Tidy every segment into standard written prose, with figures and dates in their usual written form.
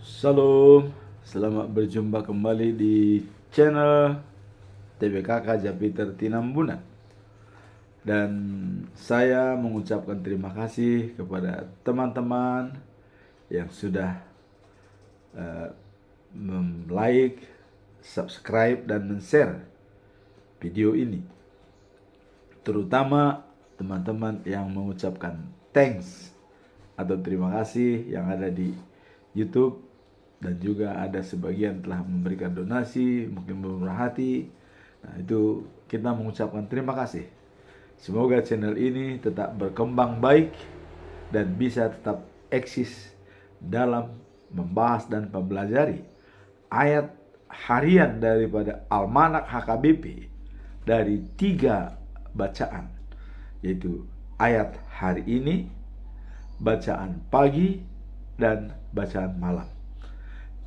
Salam, selamat berjumpa kembali di channel TBKK Japiter Tinambunan. Dan saya mengucapkan terima kasih kepada teman-teman yang sudah like, subscribe, dan share video ini. Terutama teman-teman yang mengucapkan thanks atau terima kasih yang ada di YouTube, dan juga ada sebagian telah memberikan donasi, mungkin bermurah hati. Nah, itu kita mengucapkan terima kasih. Semoga channel ini tetap berkembang baik dan bisa tetap eksis dalam membahas dan mempelajari ayat harian daripada Almanak HKBP dari 3 bacaan, yaitu ayat hari ini, bacaan pagi, dan bacaan malam.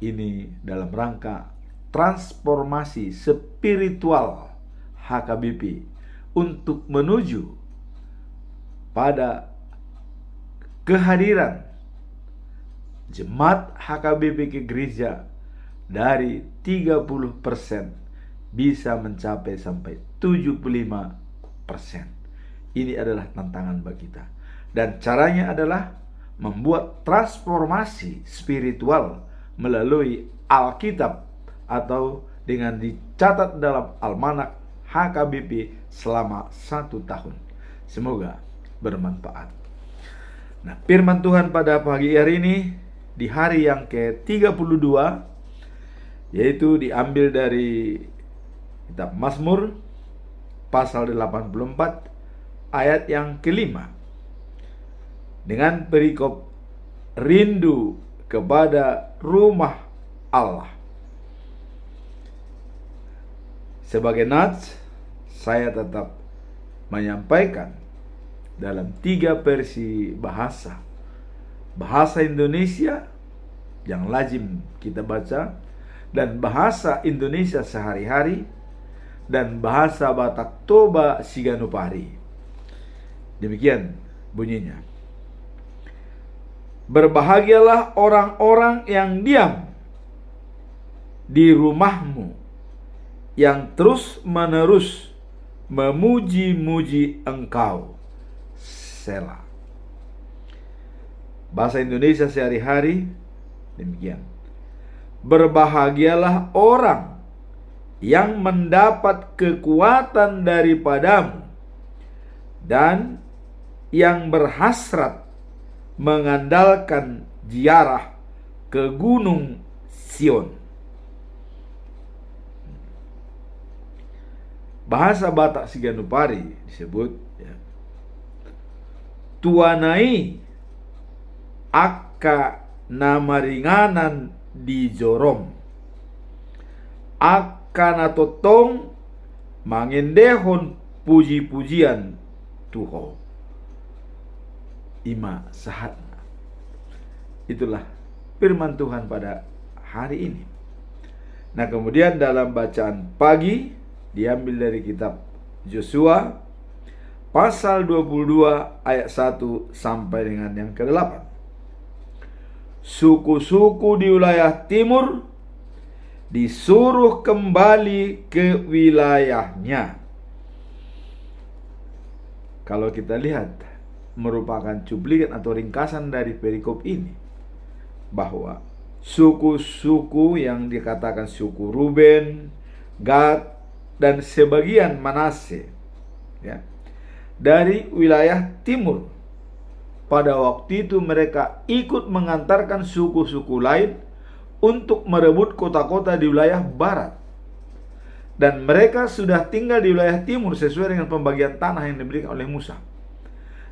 Ini dalam rangka transformasi spiritual HKBP untuk menuju pada kehadiran jemaat HKBP ke gereja dari 30% bisa mencapai sampai 75%. Ini adalah tantangan bagi kita. Dan caranya adalah membuat transformasi spiritual melalui Alkitab atau dengan dicatat dalam Almanak HKBP selama 1 tahun. Semoga bermanfaat. Nah, firman Tuhan pada pagi hari ini di hari yang ke-32 yaitu diambil dari kitab Mazmur pasal 84 ayat yang ke-5 dengan perikop rindu kepada rumah Allah. Sebagai nats, saya tetap menyampaikan dalam 3 versi bahasa. Bahasa Indonesia yang lazim kita baca, dan bahasa Indonesia sehari-hari, dan bahasa Batak Toba Siganupari. Demikian bunyinya. Berbahagialah orang-orang yang diam di rumahmu, yang terus-menerus memuji-muji engkau. Selah. Bahasa Indonesia sehari-hari demikian. Berbahagialah orang yang mendapat kekuatan daripadamu dan yang berhasrat mengandalkan ziarah ke gunung Sion. Bahasa Batak Siganupari disebut tuanai akka namaringanan di jorom, akka natotong mangendehon puji-pujian Tuhan. Ima sahatna. Itulah firman Tuhan pada hari ini. Nah, kemudian dalam bacaan pagi diambil dari kitab Yosua pasal 22 ayat 1 sampai dengan yang ke-8. Suku-suku di wilayah timur disuruh kembali ke wilayahnya. Kalau kita lihat, merupakan cuplikan atau ringkasan dari perikop ini, bahwa suku-suku yang dikatakan suku Ruben, Gad, dan sebagian Manase dari wilayah timur, pada waktu itu mereka ikut mengantarkan suku-suku lain untuk merebut kota-kota di wilayah barat, dan mereka sudah tinggal di wilayah timur sesuai dengan pembagian tanah yang diberikan oleh Musa.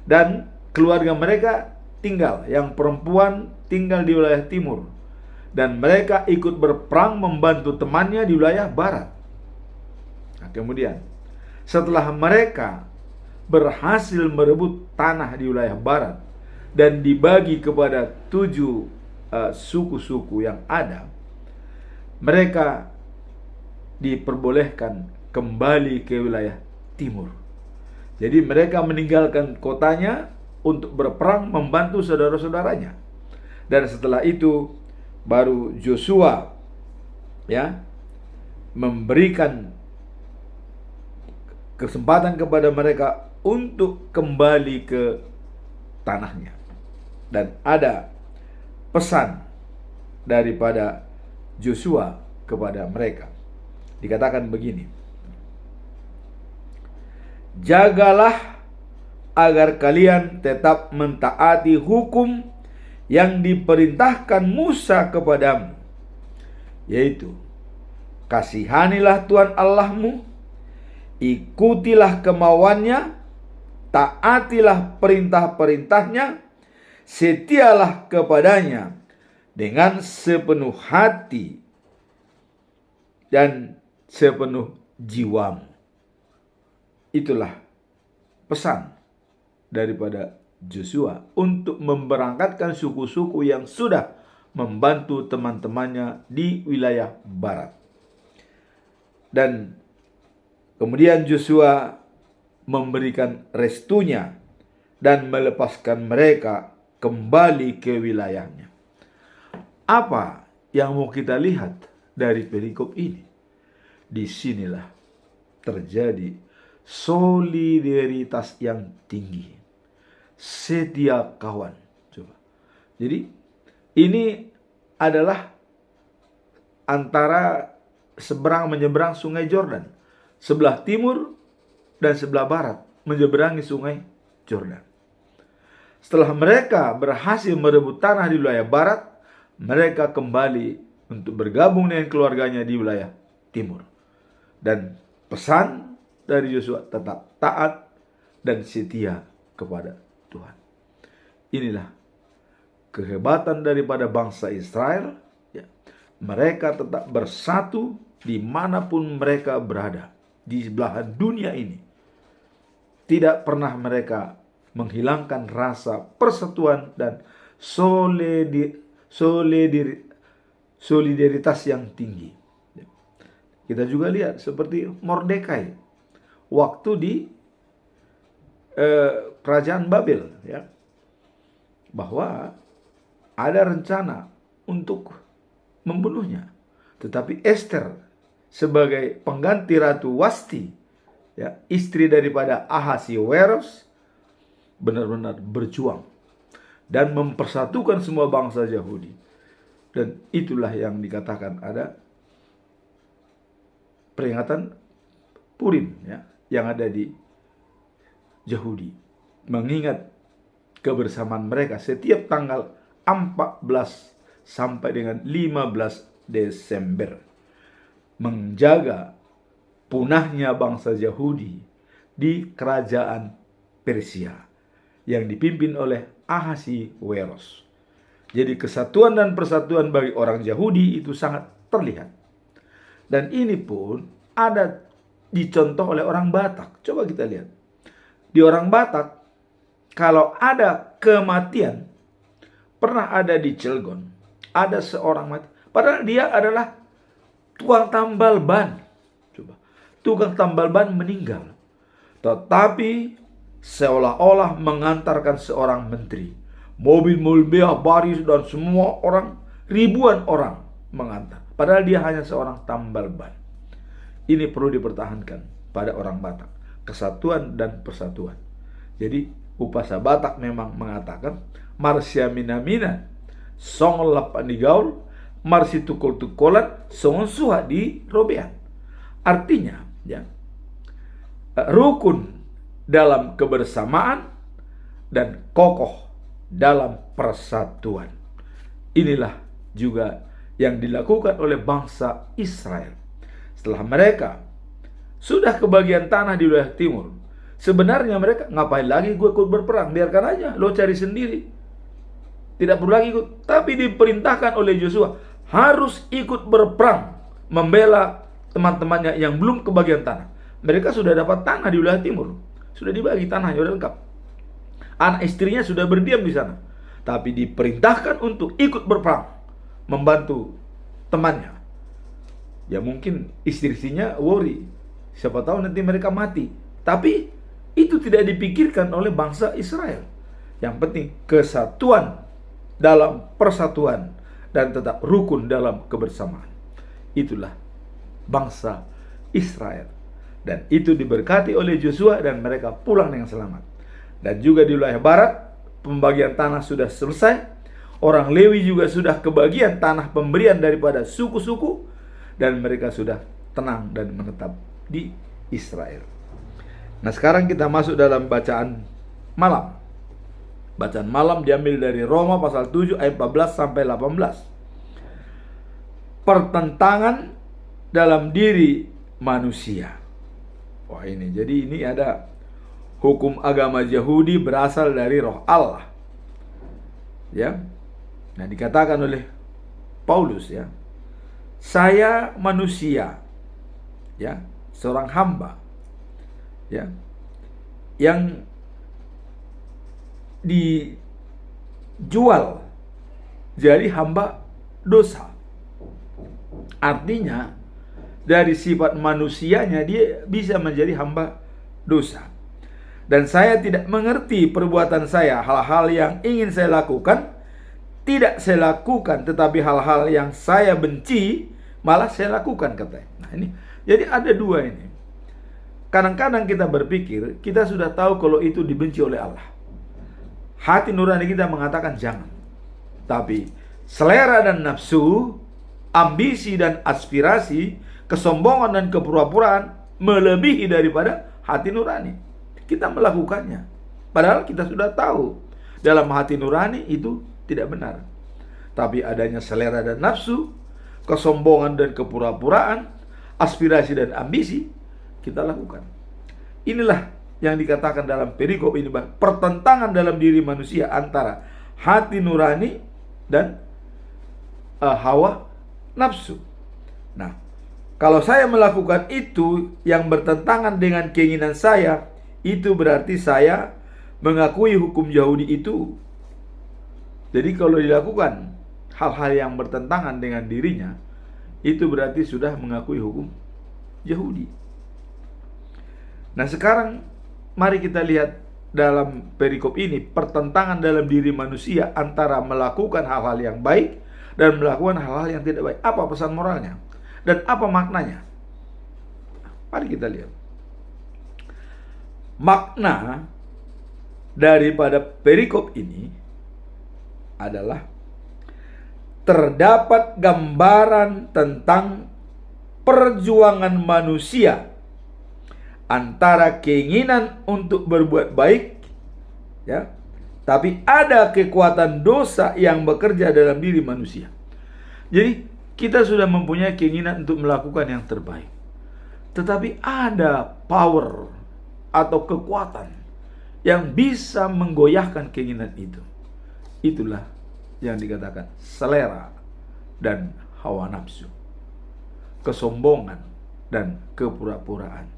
Dan keluarga mereka tinggal, yang perempuan tinggal di wilayah timur, dan mereka ikut berperang membantu temannya di wilayah barat. Nah, kemudian setelah mereka berhasil merebut tanah di wilayah barat dan dibagi kepada 7 suku-suku yang ada, mereka diperbolehkan kembali ke wilayah timur. Jadi mereka meninggalkan kotanya untuk berperang membantu saudara-saudaranya. Dan setelah itu baru Joshua ya memberikan kesempatan kepada mereka untuk kembali ke tanahnya. Dan ada pesan daripada Joshua kepada mereka. Dikatakan begini: jagalah agar kalian tetap mentaati hukum yang diperintahkan Musa kepadamu, yaitu kasihanilah Tuhan Allahmu, ikutilah kemauannya, taatilah perintah-perintahnya, setialah kepadanya dengan sepenuh hati dan sepenuh jiwamu. Itulah pesan daripada Joshua untuk memberangkatkan suku-suku yang sudah membantu teman-temannya di wilayah barat. Dan kemudian Joshua memberikan restunya dan melepaskan mereka kembali ke wilayahnya. Apa yang mau kita lihat dari perikop ini? Disinilah terjadi solidaritas yang tinggi, setia kawan. Coba. Jadi ini adalah antara seberang menyeberang sungai Jordan, sebelah timur dan sebelah barat menyeberangi sungai Jordan. Setelah mereka berhasil merebut tanah di wilayah barat, mereka kembali untuk bergabung dengan keluarganya di wilayah timur. Dan pesan dari Yosua tetap taat dan setia kepada Tuhan. Inilah kehebatan daripada bangsa Israel. Ya. Mereka tetap bersatu dimanapun mereka berada di belahan dunia ini. Tidak pernah mereka menghilangkan rasa persatuan dan solidaritas yang tinggi. Kita juga lihat seperti Mordekai waktu di kerajaan Babel, ya, bahwa ada rencana untuk membunuhnya, tetapi Esther sebagai pengganti Ratu Wasti, ya, istri daripada Ahasiweros, benar-benar berjuang dan mempersatukan semua bangsa Yahudi. Dan itulah yang dikatakan ada peringatan Purim, ya, yang ada di Yahudi, mengingat kebersamaan mereka setiap tanggal 14 sampai dengan 15 Desember, menjaga punahnya bangsa Yahudi di kerajaan Persia yang dipimpin oleh Ahasiweros. Jadi kesatuan dan persatuan bagi orang Yahudi itu sangat terlihat. Dan ini pun ada dicontoh oleh orang Batak. Coba kita lihat. Di orang Batak, kalau ada kematian, pernah ada di Cilegon, ada seorang mati. Padahal dia adalah tukang tambal ban. Coba. Tukang tambal ban meninggal. Tetapi seolah-olah mengantarkan seorang menteri. Mobil-mobil mewah, baris, dan semua orang, ribuan orang mengantar. Padahal dia hanya seorang tambal ban. Ini perlu dipertahankan pada orang Batak. Kesatuan dan persatuan. Jadi upasa Batak memang mengatakan Marsia minamina song lapan di gaul, marsi tukul-tukulan song suha di robean. Artinya, ya, rukun dalam kebersamaan dan kokoh dalam persatuan. Inilah juga yang dilakukan oleh bangsa Israel. Setelah mereka sudah kebagian tanah di wilayah timur, sebenarnya mereka ngapain lagi gue ikut berperang? Biarkan aja, lo cari sendiri. Tidak perlu lagi ikut. Tapi diperintahkan oleh Joshua harus ikut berperang, membela teman-temannya yang belum kebagian tanah. Mereka sudah dapat tanah di wilayah timur, sudah dibagi tanahnya, sudah lengkap. Anak istrinya sudah berdiam di sana, tapi diperintahkan untuk ikut berperang, membantu temannya. Ya mungkin istri-istrinya worry, siapa tahu nanti mereka mati. Tapi itu tidak dipikirkan oleh bangsa Israel. Yang penting kesatuan dalam persatuan dan tetap rukun dalam kebersamaan. Itulah bangsa Israel. Dan itu diberkati oleh Yosua dan mereka pulang dengan selamat. Dan juga di wilayah barat, pembagian tanah sudah selesai. Orang Lewi juga sudah kebagian tanah pemberian daripada suku-suku. Dan mereka sudah tenang dan menetap di Israel. Nah, sekarang kita masuk dalam bacaan malam. Bacaan malam diambil dari Roma pasal 7 ayat 14 sampai 18. Pertentangan dalam diri manusia. Wah, ini jadi ini ada hukum agama Yahudi berasal dari Roh Allah. Ya. Nah, dikatakan oleh Paulus, ya. Saya manusia, ya, seorang hamba, ya, yang dijual jadi hamba dosa. Artinya dari sifat manusianya dia bisa menjadi hamba dosa. Dan saya tidak mengerti perbuatan saya, hal-hal yang ingin saya lakukan tidak saya lakukan, tetapi hal-hal yang saya benci malah saya lakukan, katanya. Nah, ini jadi ada dua ini. Kadang-kadang kita berpikir kita sudah tahu kalau itu dibenci oleh Allah. Hati nurani kita mengatakan jangan. Tapi selera dan nafsu, ambisi dan aspirasi, kesombongan dan kepura-puraan melebihi daripada hati nurani. Kita melakukannya. Padahal kita sudah tahu dalam hati nurani itu tidak benar. Tapi adanya selera dan nafsu, kesombongan dan kepura-puraan, aspirasi dan ambisi, kita lakukan. Inilah yang dikatakan dalam perikop ini, pertentangan dalam diri manusia antara hati nurani dan hawa nafsu. Nah, kalau saya melakukan itu yang bertentangan dengan keinginan saya, itu berarti saya mengakui hukum Yahudi itu. Jadi kalau dilakukan hal-hal yang bertentangan dengan dirinya, itu berarti sudah mengakui hukum Yahudi. Nah, sekarang mari kita lihat dalam perikop ini pertentangan dalam diri manusia antara melakukan hal-hal yang baik dan melakukan hal-hal yang tidak baik. Apa pesan moralnya? Dan apa maknanya? Mari kita lihat. Makna daripada perikop ini adalah terdapat gambaran tentang perjuangan manusia antara keinginan untuk berbuat baik, ya, tapi ada kekuatan dosa yang bekerja dalam diri manusia. Jadi kita sudah mempunyai keinginan untuk melakukan yang terbaik, tetapi ada power atau kekuatan yang bisa menggoyahkan keinginan itu. Itulah yang dikatakan selera dan hawa nafsu, kesombongan dan kepura-puraan,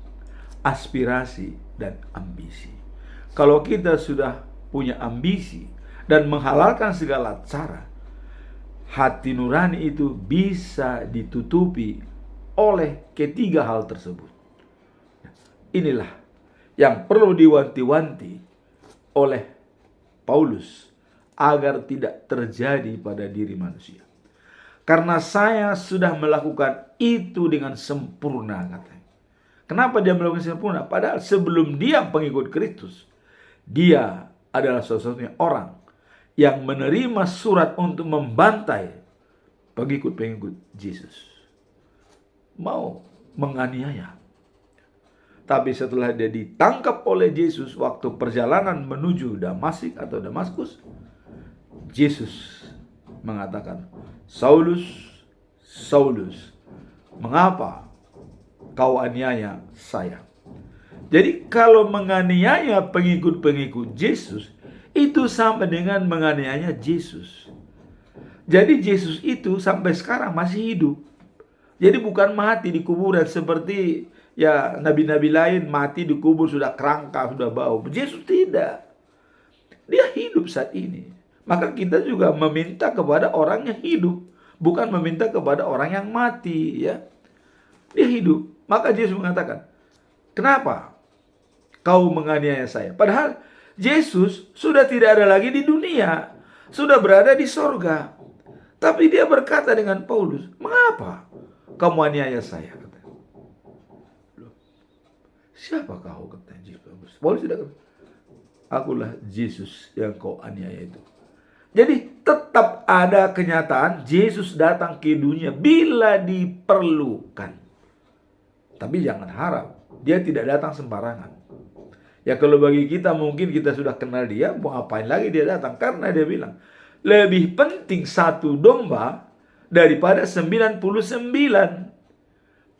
aspirasi dan ambisi. Kalau kita sudah punya ambisi dan menghalalkan segala cara, hati nurani itu bisa ditutupi oleh ketiga hal tersebut. Inilah yang perlu diwanti-wanti oleh Paulus agar tidak terjadi pada diri manusia. Karena saya sudah melakukan itu dengan sempurna, katanya. Kenapa dia melakukan sempurna? Padahal sebelum dia pengikut Kristus, dia adalah satu-satunya orang yang menerima surat untuk membantai pengikut-pengikut Yesus. Mau menganiaya. Tapi setelah dia ditangkap oleh Yesus waktu perjalanan menuju Damasik atau Damaskus, Yesus mengatakan, Saulus, Saulus, mengapa kau aniaya saya? Jadi kalau menganiaya pengikut-pengikut Yesus, itu sama dengan menganiaya Yesus. Jadi Yesus itu sampai sekarang masih hidup. Jadi bukan mati di kuburan seperti ya nabi-nabi lain mati di kubur sudah kerangka, sudah bau. Yesus tidak. Dia hidup saat ini. Maka kita juga meminta kepada orang yang hidup, bukan meminta kepada orang yang mati, ya. Dia hidup. Maka Yesus mengatakan, kenapa kau menganiaya saya? Padahal Yesus sudah tidak ada lagi di dunia, sudah berada di sorga. Tapi dia berkata dengan Paulus, "Mengapa kamu aniaya saya?" Kata. "Loh, siapa kau?" kata Paulus. Paulus tidak kata, "Akulah Yesus yang kau aniaya itu." Jadi tetap ada kenyataan Yesus datang ke dunia bila diperlukan. Tapi jangan harap dia tidak datang sembarangan. Ya kalau bagi kita mungkin kita sudah kenal dia, mau ngapain lagi dia datang? Karena dia bilang, lebih penting satu domba daripada 99.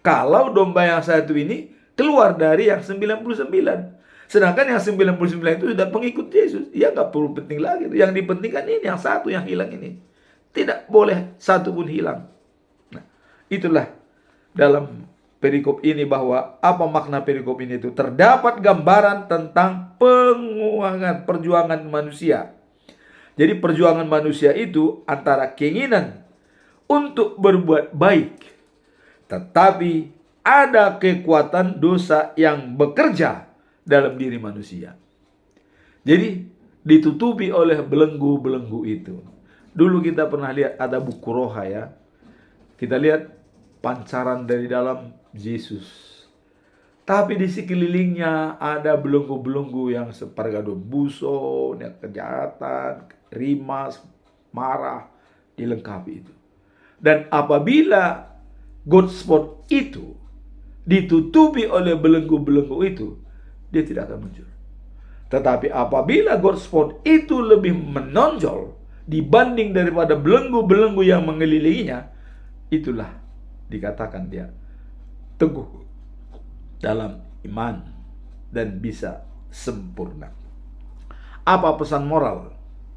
Kalau domba yang satu ini keluar dari yang 99. Sedangkan yang 99 itu sudah pengikut Yesus. Dia nggak perlu penting lagi. Yang dipentingkan ini, yang satu yang hilang ini. Tidak boleh satu pun hilang. Nah, itulah dalam perikop ini bahwa apa makna perikop ini itu. Terdapat gambaran tentang perjuangan manusia. Jadi perjuangan manusia itu antara keinginan untuk berbuat baik. Tetapi ada kekuatan dosa yang bekerja dalam diri manusia. Jadi ditutupi oleh belenggu-belenggu itu. Dulu kita pernah lihat ada buku roha ya. Kita lihat pancaran dari dalam Yesus. Tapi di sekelilingnya ada belenggu-belenggu yang seperti buso, kejahatan, rimas, marah, dilengkapi itu. Dan apabila God spot itu ditutupi oleh belenggu-belenggu itu, dia tidak akan muncul. Tetapi apabila God spot itu lebih menonjol dibanding daripada belenggu-belenggu yang mengelilinginya, itulah dikatakan dia teguh dalam iman dan bisa sempurna. Apa pesan moral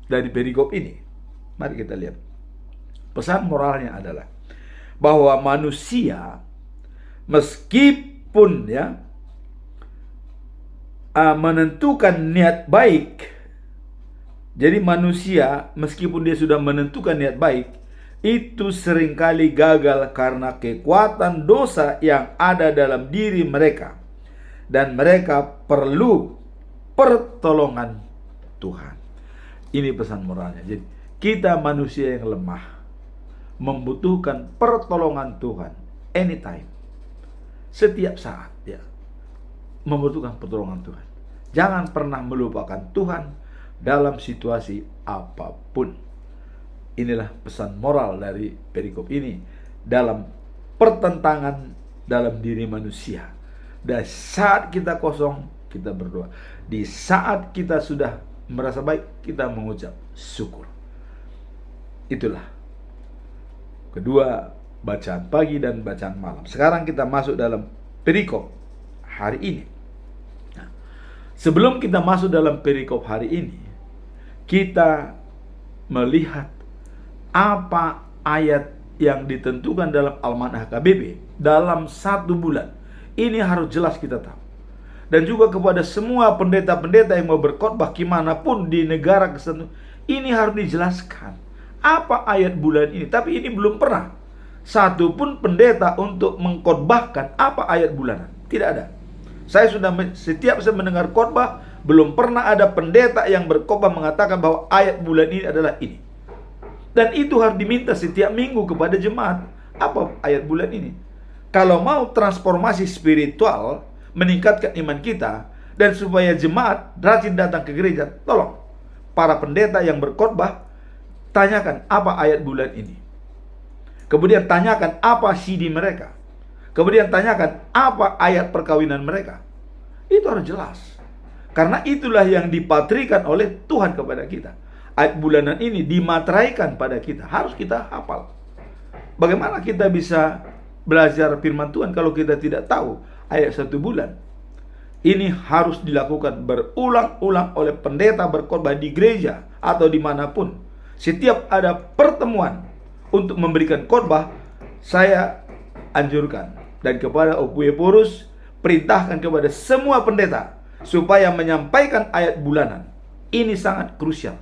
dari perikop ini? Mari kita lihat. Pesan moralnya adalah bahwa manusia meskipun menentukan niat baik. Jadi manusia meskipun dia sudah menentukan niat baik, itu seringkali gagal karena kekuatan dosa yang ada dalam diri mereka. Dan mereka perlu pertolongan Tuhan. Ini pesan moralnya. Jadi kita manusia yang lemah membutuhkan pertolongan Tuhan anytime. Setiap saat ya. Membutuhkan pertolongan Tuhan. Jangan pernah melupakan Tuhan dalam situasi apapun. Inilah pesan moral dari perikop ini dalam pertentangan dalam diri manusia. Dan saat kita kosong, kita berdoa. Di saat kita sudah merasa baik, kita mengucap syukur. Itulah kedua bacaan pagi dan bacaan malam. Sekarang kita masuk dalam perikop hari ini. Nah, sebelum kita masuk dalam perikop hari ini, kita melihat apa ayat yang ditentukan dalam Almanah HKBP dalam 1 bulan. Ini harus jelas kita tahu. Dan juga kepada semua pendeta-pendeta yang mau berkhotbah kemanapun di negara kesentuh, ini harus dijelaskan apa ayat bulan ini. Tapi ini belum pernah satu pun pendeta untuk mengkhotbahkan apa ayat bulanan. Tidak ada. Setiap saya mendengar khotbah, belum pernah ada pendeta yang berkhotbah mengatakan bahwa ayat bulan ini adalah ini. Dan itu harus diminta setiap minggu kepada jemaat. Apa ayat bulan ini? Kalau mau transformasi spiritual, meningkatkan iman kita, dan supaya jemaat rajin datang ke gereja, tolong para pendeta yang berkhotbah tanyakan apa ayat bulan ini. Kemudian tanyakan apa CD mereka. Kemudian tanyakan apa ayat perkawinan mereka. Itu harus jelas. Karena itulah yang dipatrikan oleh Tuhan kepada kita. Ayat bulanan ini dimateraikan pada kita. Harus kita hafal. Bagaimana kita bisa belajar firman Tuhan kalau kita tidak tahu ayat 1 bulan? Ini harus dilakukan berulang-ulang oleh pendeta berkhotbah di gereja atau dimanapun. Setiap ada pertemuan untuk memberikan khotbah, saya anjurkan dan kepada Opueporus perintahkan kepada semua pendeta supaya menyampaikan ayat bulanan. Ini sangat krusial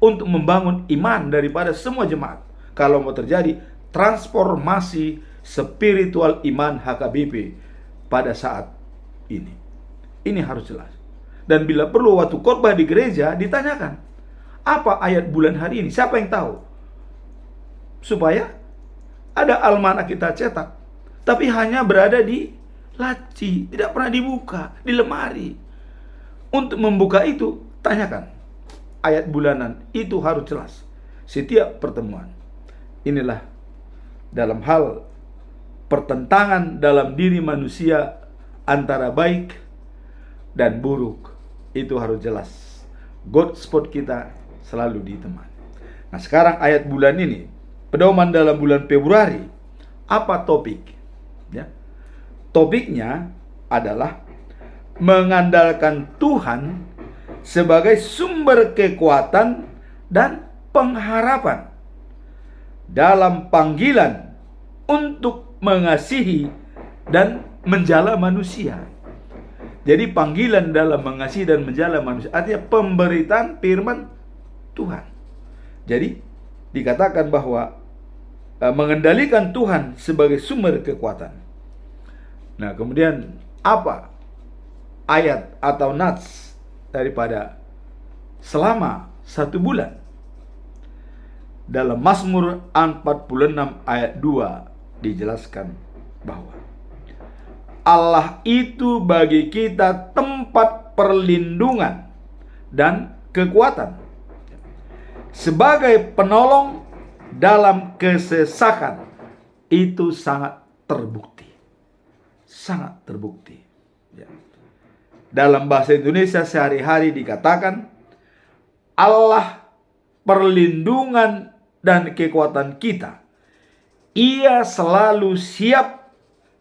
untuk membangun iman daripada semua jemaat. Kalau mau terjadi transformasi spiritual iman HKBP pada saat ini. Ini harus jelas. Dan bila perlu waktu khotbah di gereja ditanyakan, apa ayat bulan hari ini? Siapa yang tahu? supaya ada almanak kita cetak, tapi hanya berada di laci, tidak pernah dibuka, di lemari. Untuk membuka itu, tanyakan. Ayat bulanan itu harus jelas setiap pertemuan. Inilah dalam hal pertentangan dalam diri manusia antara baik dan buruk, itu harus jelas. God spot kita selalu di teman. Nah, sekarang ayat bulan ini, pedoman dalam bulan Februari, apa topik? Ya. Topiknya adalah mengandalkan Tuhan sebagai sumber kekuatan dan pengharapan dalam panggilan untuk mengasihi dan menjala manusia. Jadi panggilan dalam mengasihi dan menjala manusia artinya pemberitaan firman Tuhan. Jadi dikatakan bahwa mengendalikan Tuhan sebagai sumber kekuatan. Nah, kemudian apa ayat atau nats daripada selama 1 bulan? Dalam Mazmur 46 ayat 2 dijelaskan bahwa Allah itu bagi kita tempat perlindungan dan kekuatan, sebagai penolong dalam kesesakan. Itu sangat terbukti. Sangat terbukti. Ya. Dalam bahasa Indonesia sehari-hari dikatakan Allah perlindungan dan kekuatan kita. Ia selalu siap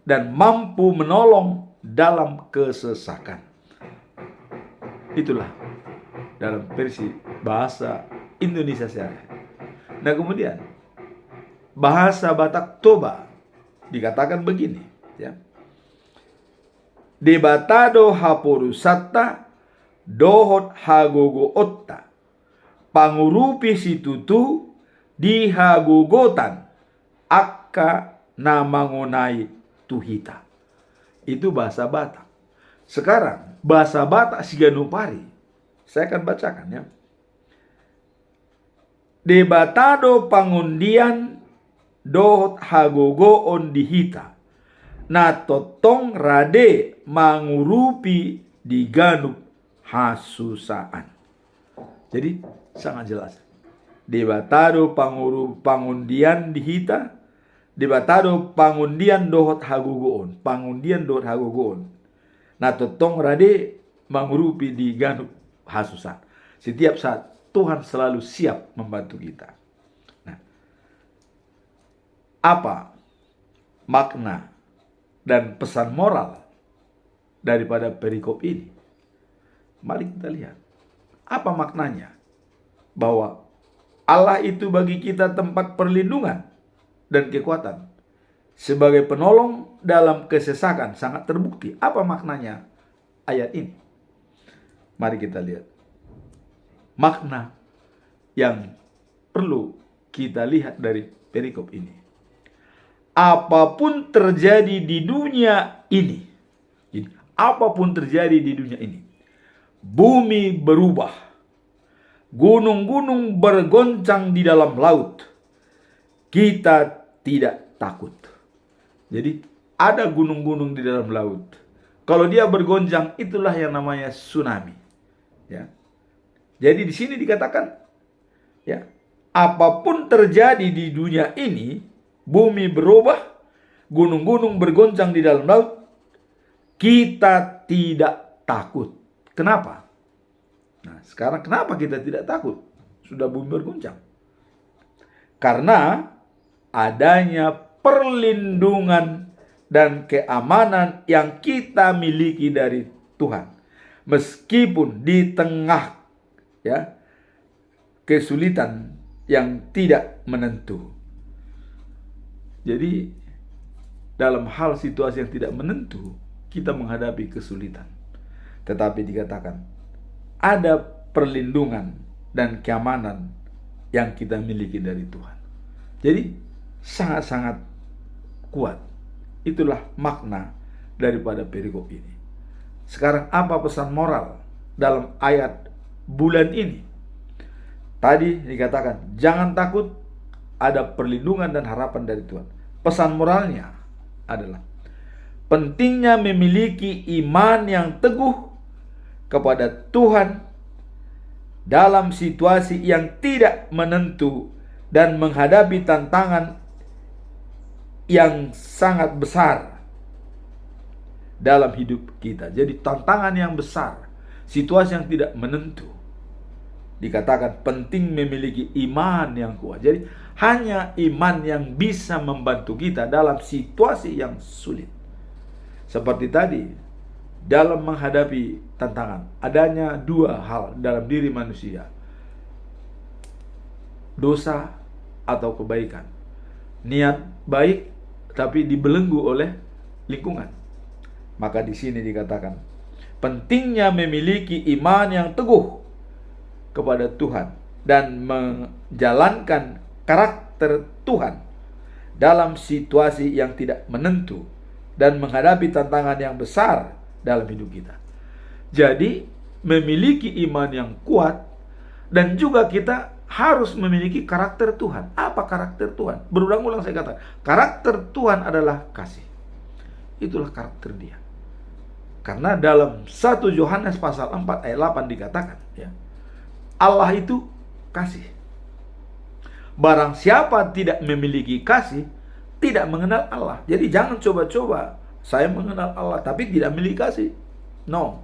dan mampu menolong dalam kesesakan. Itulah dalam versi bahasa Indonesia sehari-hari. Nah, kemudian bahasa Batak Toba dikatakan begini, ya. Debatado haporusata dohot hagogo otta, pangurupi situtu dihagogotan akka namangonai tuhita. Itu bahasa Batak. Sekarang bahasa Batak Siganupari, saya akan bacakan, ya. Debatado pangundian dohot hagogo on dihita, na totong rade mangurupi diganup hasusaan. Jadi sangat jelas. Debatado pangundian dihita, debatado pangundian dohot hagogoon, pangundian dohot hagogoon, na totong rade mangurupi diganup hasusan. Setiap saat Tuhan selalu siap membantu kita. Nah, apa makna dan pesan moral daripada perikop ini? Mari kita lihat. Apa maknanya? Bahwa Allah itu bagi kita tempat perlindungan dan kekuatan, sebagai penolong dalam kesesakan, sangat terbukti. Apa maknanya ayat ini? Mari kita lihat. Makna yang perlu kita lihat dari perikop ini. Apapun terjadi di dunia ini, apapun terjadi di dunia ini, bumi berubah, gunung-gunung bergoncang di dalam laut, kita tidak takut. Jadi ada gunung-gunung di dalam laut. Kalau dia bergoncang, itulah yang namanya tsunami. Ya. Jadi di sini dikatakan, ya, apapun terjadi di dunia ini, bumi berubah, gunung-gunung bergoncang di dalam laut, kita tidak takut. Kenapa? Nah, sekarang kenapa kita tidak takut? Sudah bumi bergoncang. Karena adanya perlindungan dan keamanan yang kita miliki dari Tuhan. Meskipun di tengah, ya, kesulitan yang tidak menentu. Jadi dalam hal situasi yang tidak menentu, kita menghadapi kesulitan. Tetapi dikatakan ada perlindungan dan keamanan yang kita miliki dari Tuhan. Jadi sangat-sangat kuat. Itulah makna daripada perikop ini. Sekarang apa pesan moral dalam ayat bulan ini? Tadi dikatakan jangan takut ada perlindungan dan harapan dari Tuhan. Pesan moralnya adalah pentingnya memiliki iman yang teguh kepada Tuhan dalam situasi yang tidak menentu dan menghadapi tantangan yang sangat besar dalam hidup kita. Jadi tantangan yang besar, situasi yang tidak menentu. Dikatakan penting memiliki iman yang kuat. Jadi hanya iman yang bisa membantu kita dalam situasi yang sulit. Seperti tadi, dalam menghadapi tantangan, adanya dua hal dalam diri manusia: dosa atau kebaikan. Niat baik tapi dibelenggu oleh lingkungan. Maka di sini dikatakan pentingnya memiliki iman yang teguh kepada Tuhan dan menjalankan karakter Tuhan dalam situasi yang tidak menentu dan menghadapi tantangan yang besar dalam hidup kita. Jadi memiliki iman yang kuat, dan juga kita harus memiliki karakter Tuhan. Apa karakter Tuhan? Berulang-ulang saya katakan, karakter Tuhan adalah kasih. Itulah karakter Dia. Karena dalam 1 Yohanes pasal 4 ayat 8 dikatakan, ya, Allah itu kasih. Barang siapa tidak memiliki kasih, tidak mengenal Allah. Jadi jangan coba-coba saya mengenal Allah tapi tidak memiliki kasih. No.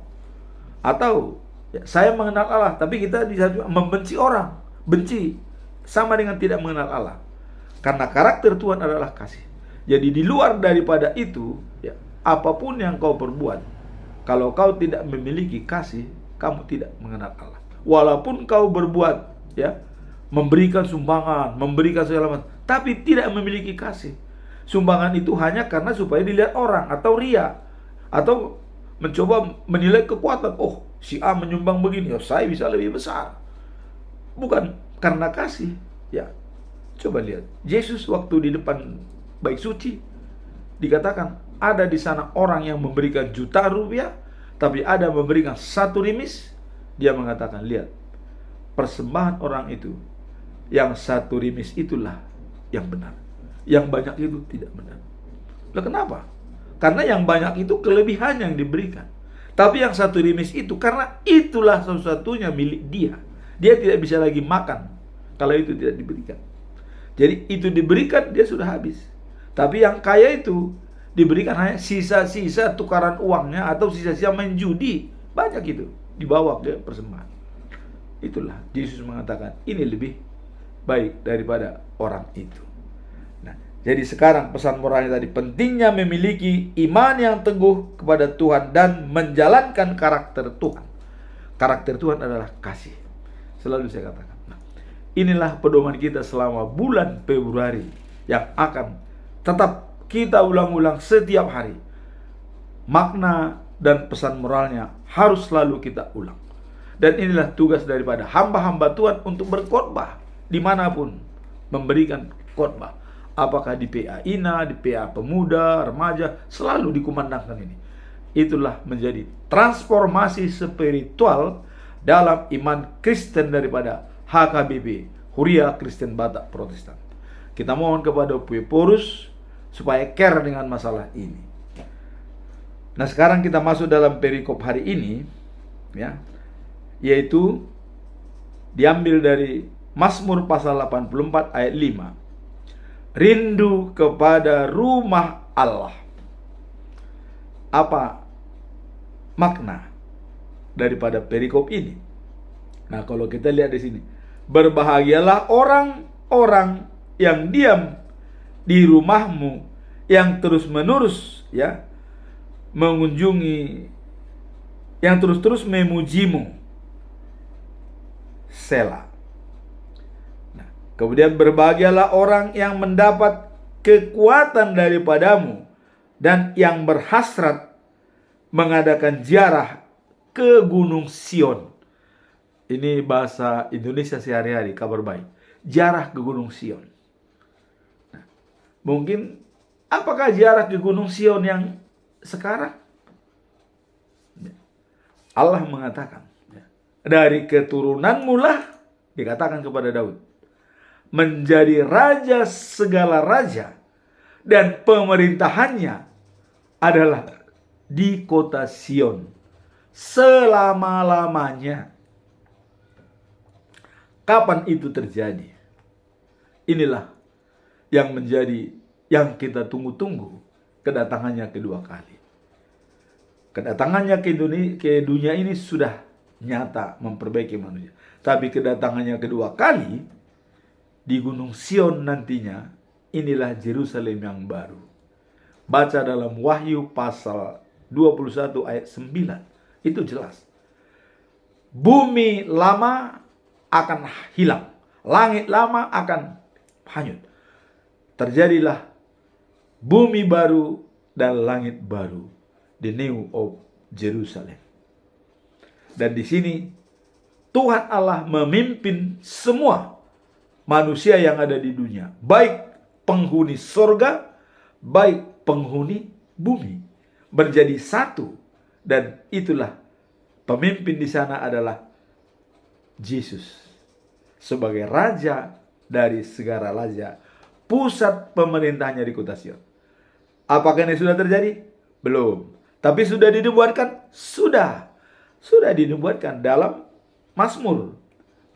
Atau ya, saya mengenal Allah tapi kita membenci orang. Benci sama dengan tidak mengenal Allah. Karena karakter Tuhan adalah kasih. Jadi di luar daripada itu, ya, apapun yang kau perbuat, kalau kau tidak memiliki kasih, kamu tidak mengenal Allah. Walaupun kau berbuat, ya, memberikan sumbangan, memberikan segala macam, tapi tidak memiliki kasih. Sumbangan itu hanya karena supaya dilihat orang, atau ria, atau mencoba menilai kekuatan. Oh, si A menyumbang begini, oh saya bisa lebih besar. Bukan karena kasih. Ya, coba lihat Yesus waktu di depan bait suci, dikatakan ada di sana orang yang memberikan juta rupiah, tapi ada memberikan 1 rimis. Dia mengatakan, lihat, persembahan orang itu, yang 1 rimis itulah yang benar, yang banyak itu tidak benar. Lah kenapa? Karena yang banyak itu kelebihan yang diberikan, tapi yang 1 rimis itu karena itulah satu-satunya milik dia. Dia tidak bisa lagi makan kalau itu tidak diberikan. Jadi itu diberikan, dia sudah habis. Tapi yang kaya itu diberikan hanya sisa-sisa tukaran uangnya, atau sisa-sisa main judi. Banyak itu dibawa ke persembahan. Itulah Yesus mengatakan ini lebih baik daripada orang itu. Nah, jadi sekarang pesan moralnya tadi, pentingnya memiliki iman yang teguh kepada Tuhan dan menjalankan karakter Tuhan. Karakter Tuhan adalah kasih. Selalu saya katakan. Nah, inilah pedoman kita selama bulan Februari yang akan tetap kita ulang-ulang setiap hari. Makna dan pesan moralnya harus selalu kita ulang. Dan inilah tugas daripada hamba-hamba Tuhan untuk berkhotbah dimanapun, memberikan khotbah. Apakah di PA INA, di PA pemuda, remaja, selalu dikumandangkan ini. Itulah menjadi transformasi spiritual dalam iman Kristen daripada HKBP, Huria Kristen Batak Protestan. Kita mohon kepada Pueporus supaya care dengan masalah ini. Nah, sekarang kita masuk dalam perikop hari ini, ya, yaitu diambil dari Mazmur pasal 84 ayat 5. Rindu kepada rumah Allah. Apa makna daripada perikop ini? Nah, kalau kita lihat di sini, berbahagialah orang-orang yang diam di rumahmu, yang terus-menerus, ya, mengunjungi, yang terus-terus memujimu. Selah. Nah, kemudian berbahagialah orang yang mendapat kekuatan daripadamu dan yang berhasrat mengadakan ziarah ke Gunung Sion. Ini bahasa Indonesia sehari-hari, kabar baik. Ziarah ke Gunung Sion. Nah, mungkin apakah ziarah ke Gunung Sion yang sekarang? Allah mengatakan, dari keturunanmu lah, dikatakan kepada Daud, menjadi raja segala raja, dan pemerintahannya adalah di kota Sion selama-lamanya. Kapan itu terjadi? Inilah yang menjadi yang kita tunggu-tunggu, kedatangannya kedua kali. Kedatangannya ke dunia ini sudah nyata memperbaiki manusia. Tapi kedatangannya kedua kali di Gunung Sion nantinya, inilah Yerusalem yang baru. Baca dalam Wahyu pasal 21 ayat 9. Itu jelas. Bumi lama akan hilang. Langit lama akan hanyut. Terjadilah bumi baru dan langit baru, the new of Jerusalem. Dan di sini Tuhan Allah memimpin semua manusia yang ada di dunia, baik penghuni sorga, baik penghuni bumi, menjadi satu. Dan itulah pemimpin di sana adalah Yesus sebagai raja dari segala raja. Pusat pemerintahnya di kota Sion. Apakah ini sudah terjadi? Belum. Tapi sudah dinubuatkan? Sudah. Sudah dinubuatkan dalam Mazmur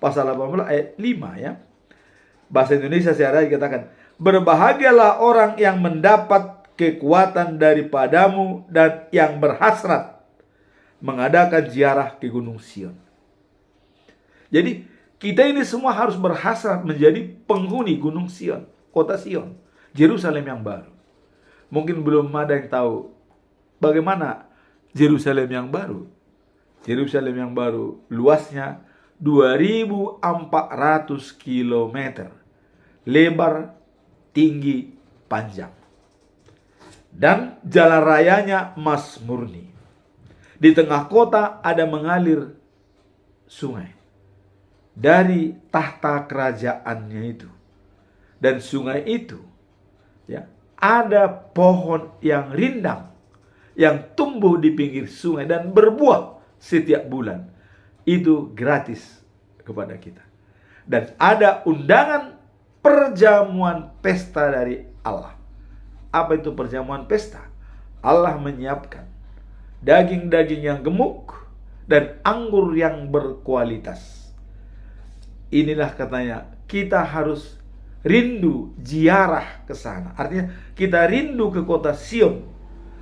pasal 18 ayat 5 ya. Bahasa Indonesia secara dikatakan, berbahagialah orang yang mendapat kekuatan daripadamu dan yang berhasrat mengadakan ziarah ke Gunung Sion. Jadi kita ini semua harus berhasrat menjadi penghuni Gunung Sion, kota Sion, Yerusalem yang baru. Mungkin belum ada yang tahu bagaimana Yerusalem yang baru. Yerusalem yang baru luasnya 2.400 km, lebar, tinggi, panjang. Dan jalan rayanya emas murni. Di tengah kota ada mengalir sungai dari tahta kerajaannya itu. Dan sungai itu ya, ada pohon yang rindang yang tumbuh di pinggir sungai dan berbuah setiap bulan. Itu gratis kepada kita. Dan ada undangan perjamuan pesta dari Allah. Apa itu perjamuan pesta? Allah menyiapkan daging-daging yang gemuk dan anggur yang berkualitas. Inilah katanya, kita harus rindu ziarah ke sana. Artinya kita rindu ke kota Sion.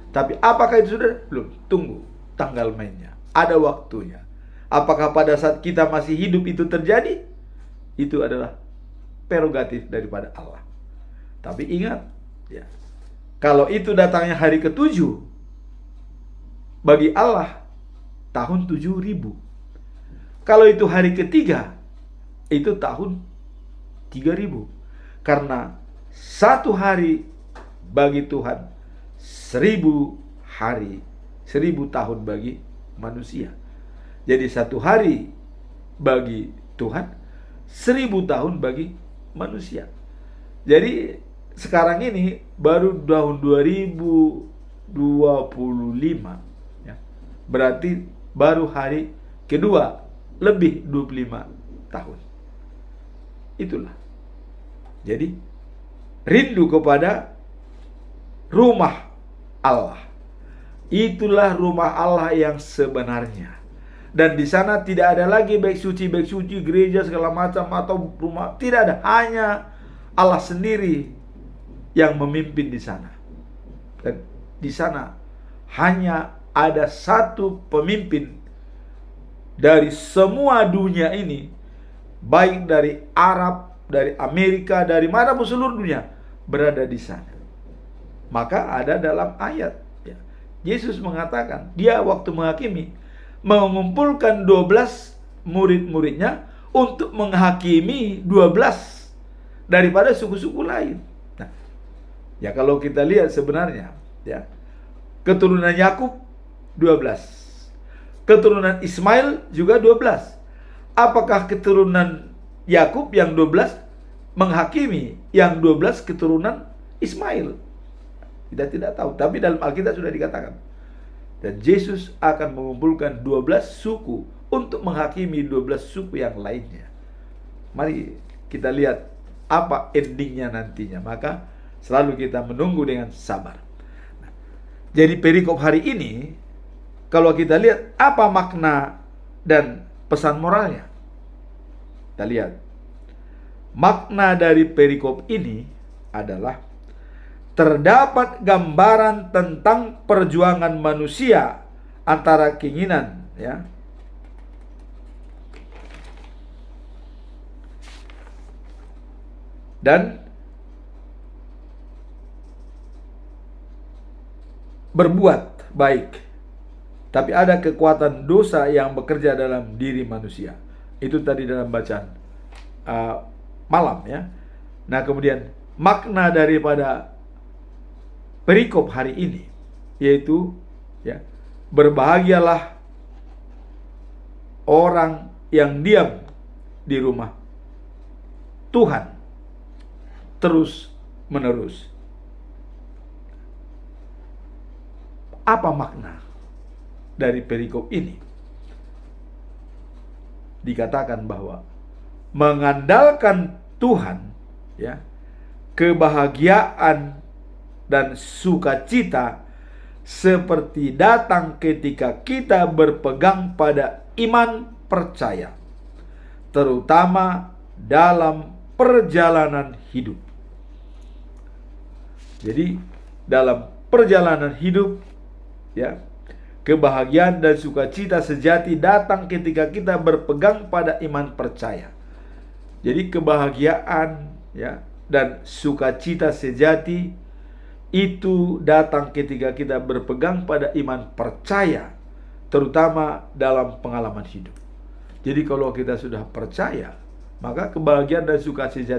Tapi apakah itu sudah? Belum. Tunggu tanggal mainnya. Ada waktunya. Apakah pada saat kita masih hidup itu terjadi? Itu adalah prerogatif daripada Allah. Tapi ingat, ya, kalau itu datangnya hari ke-7, bagi Allah tahun 7.000. Kalau itu hari ke-3, itu tahun 3.000. Karena satu hari bagi Tuhan 1.000 hari, 1.000 tahun bagi manusia. Jadi satu hari bagi Tuhan, 1.000 tahun bagi manusia. Jadi sekarang ini baru tahun 2025 ya. Berarti baru hari kedua lebih 25 tahun. Itulah. Jadi rindu kepada rumah Allah. Itulah rumah Allah yang sebenarnya. Dan di sana tidak ada lagi baik suci, gereja segala macam atau rumah. Tidak ada. Hanya Allah sendiri yang memimpin di sana. Dan di sana hanya ada satu pemimpin dari semua dunia ini. Baik dari Arab, dari Amerika, dari mana pun seluruh dunia berada di sana. Maka ada dalam ayat ya, Yesus mengatakan, dia waktu menghakimi mengumpulkan 12 murid-muridnya untuk menghakimi 12 daripada suku-suku lain. Nah, ya kalau kita lihat sebenarnya ya, keturunan Yakub 12, keturunan Ismail juga 12. Apakah keturunan Yakub yang 12 menghakimi yang 12 keturunan Ismail? Kita tidak tahu, tapi dalam Alkitab sudah dikatakan. Dan Yesus akan mengumpulkan 12 suku untuk menghakimi 12 suku yang lainnya. Mari kita lihat apa endingnya nantinya. Maka selalu kita menunggu dengan sabar. Jadi perikop hari ini, kalau kita lihat apa makna dan pesan moralnya, kita lihat makna dari perikop ini adalah terdapat gambaran tentang perjuangan manusia antara keinginan, ya, dan berbuat baik, tapi ada kekuatan dosa yang bekerja dalam diri manusia. Itu tadi dalam bacaan malam, ya. Nah, kemudian makna daripada perikop hari ini yaitu, ya, berbahagialah orang yang diam di rumah Tuhan terus menerus. Apa makna dari perikop ini? Dikatakan bahwa mengandalkan Tuhan, ya, kebahagiaan dan sukacita seperti datang ketika kita berpegang pada iman percaya, terutama dalam perjalanan hidup. Jadi dalam perjalanan hidup, ya, kebahagiaan dan sukacita sejati datang ketika kita berpegang pada iman percaya. Jadi kebahagiaan, ya, dan sukacita sejati itu datang ketika kita berpegang pada iman percaya, terutama dalam pengalaman hidup. Jadi kalau kita sudah percaya, maka kebahagiaan dan sukacita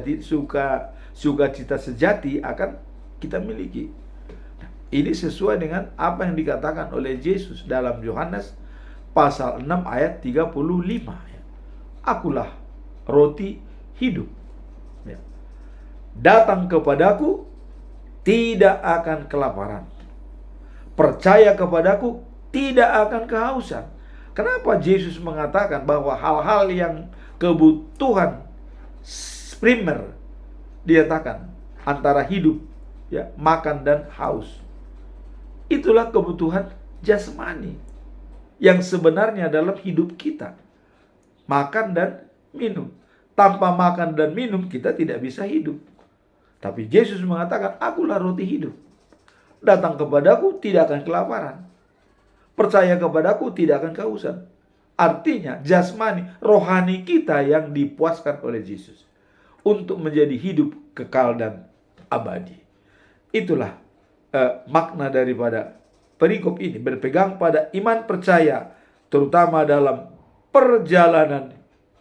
sejati akan kita miliki. Ini sesuai dengan apa yang dikatakan oleh Yesus dalam Yohanes pasal 6 ayat 35. Akulah roti hidup. Ya. Datang kepadaku tidak akan kelaparan. Percaya kepadaku tidak akan kehausan. Kenapa Yesus mengatakan bahwa hal-hal yang kebutuhan primer dinyatakan antara hidup, ya, makan dan haus. Itulah kebutuhan jasmani yang sebenarnya dalam hidup kita. Makan dan minum. Tanpa makan dan minum kita tidak bisa hidup. Tapi Yesus mengatakan, akulah roti hidup. Datang kepadaku tidak akan kelaparan. Percaya kepadaku tidak akan kehausan. Artinya jasmani, rohani kita yang dipuaskan oleh Yesus untuk menjadi hidup kekal dan abadi. Itulah makna daripada perikop ini, berpegang pada iman percaya, terutama dalam perjalanan